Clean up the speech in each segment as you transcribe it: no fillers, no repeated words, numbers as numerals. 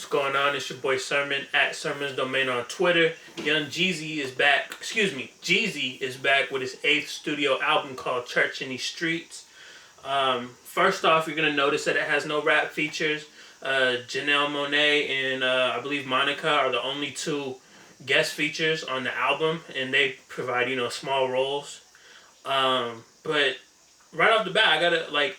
What's going on? It's your boy Sermon at Sermon's Domain on Twitter. Young Jeezy is back. Jeezy is back with his 8th studio album called Church in These Streets. First off, you're gonna notice that it has no rap features. Janelle Monáe and I believe Monica are the only two guest features on the album, and they provide small roles. But right off the bat, I gotta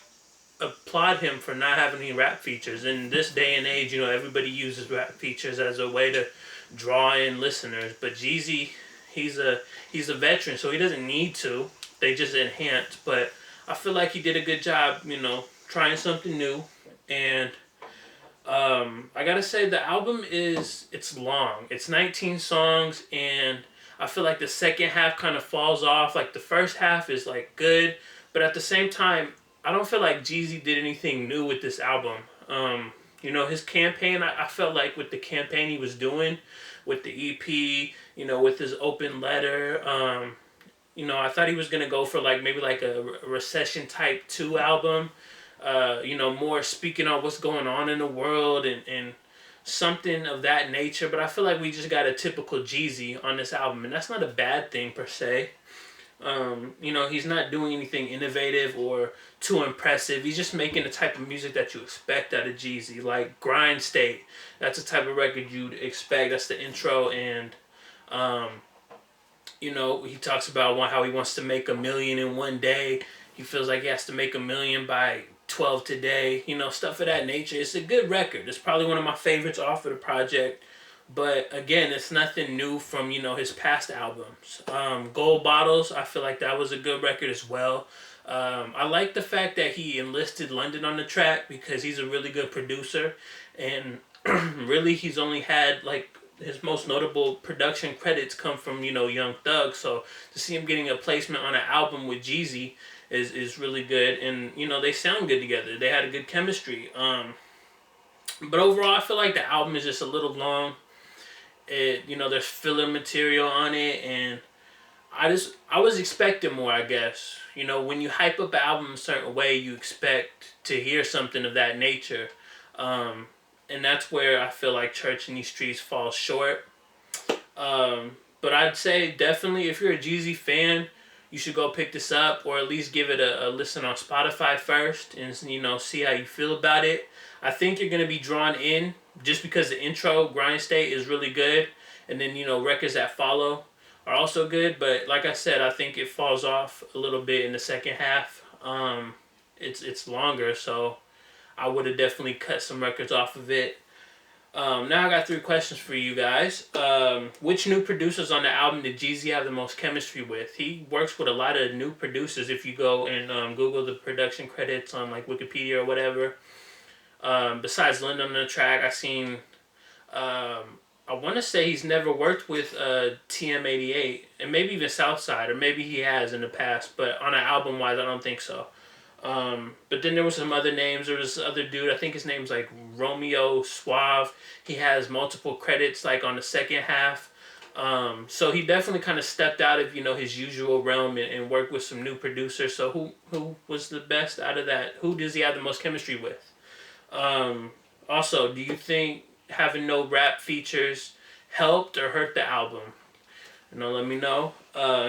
applaud him for not having any rap features. In this day and age, everybody uses rap features as a way to draw in listeners. But Jeezy, he's a veteran, so he doesn't need to. They just enhance. But I feel like he did a good job, trying something new. And I gotta say, the album it's long. It's 19 songs, and I feel like the second half kind of falls off. Like the first half is good, but at the same time, I don't feel like Jeezy did anything new with this album. His campaign, I felt like with the campaign he was doing, with the EP, with his open letter, I thought he was going to go for maybe a recession type 2 album, more speaking on what's going on in the world and something of that nature. But I feel like we just got a typical Jeezy on this album, and that's not a bad thing per se. He's not doing anything innovative or too impressive. He's just making the type of music that you expect out of Jeezy, like Grind State. That's the type of record you'd expect. That's the intro, and he talks about how he wants to make 1 million in one day. He feels like he has to make 1 million by 12 today. Stuff of that nature. It's a good record. It's probably one of my favorites off of the project. But again, it's nothing new from, his past albums. Gold Bottles, I feel like that was a good record as well. I like the fact that he enlisted London on the track because he's a really good producer. And really, he's only had, his most notable production credits come from, Young Thug. So to see him getting a placement on an album with Jeezy is really good. And, they sound good together. They had a good chemistry. But overall, I feel like the album is just a little long. There's filler material on it, and I was expecting more, I guess. When you hype up an album a certain way, you expect to hear something of that nature. And that's where I feel like Church in These Streets falls short. But I'd say definitely if you're a Jeezy fan, you should go pick this up, or at least give it a listen on Spotify first and, see how you feel about it. I think you're going to be drawn in just because the intro, Grind State, is really good. And then, records that follow are also good. But like I said, I think it falls off a little bit in the second half. It's longer, so I would have definitely cut some records off of it. Now I got 3 questions for you guys. Which new producers on the album did Jeezy have the most chemistry with? He works with a lot of new producers. If you go and Google the production credits on Wikipedia or whatever. Besides London on the track, I've seen, I want to say he's never worked with TM88, and maybe even Southside, or maybe he has in the past, but on an album-wise, I don't think so. But then there was some other names. There was this other dude, I think his name's Romeo Suave. He has multiple credits on the second half. So he definitely kind of stepped out of, his usual realm and worked with some new producers. So who was the best out of that? Who does he have the most chemistry with? Also, do you think having no rap features helped or hurt the album? Let me know.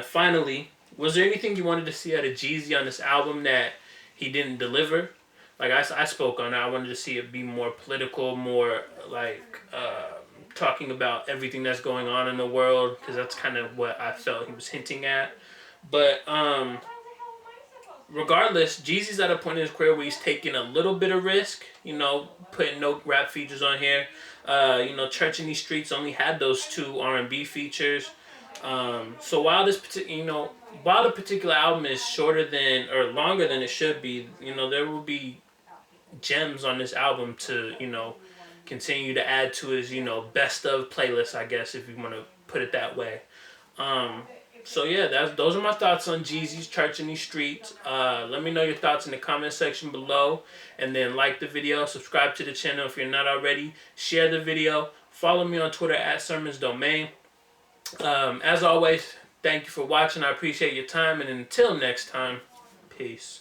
Finally, was there anything you wanted to see out of Jeezy on this album that he didn't deliver? I spoke on it. I wanted to see it be more political, more talking about everything that's going on in the world, because that's kind of what I felt he was hinting at. But regardless, Jeezy's at a point in his career where he's taking a little bit of risk, putting no rap features on here. Church in These Streets only had those 2 R&B features. So while while the particular album is shorter than, or longer than it should be, there will be gems on this album to, continue to add to his, best of playlist, I guess, if you want to put it that way. So yeah, those are my thoughts on Jeezy's Church in These Streets. Let me know your thoughts in the comment section below. And then like the video, subscribe to the channel if you're not already. Share the video. Follow me on Twitter at Sermon's Domain. As always, thank you for watching. I appreciate your time. And until next time, peace.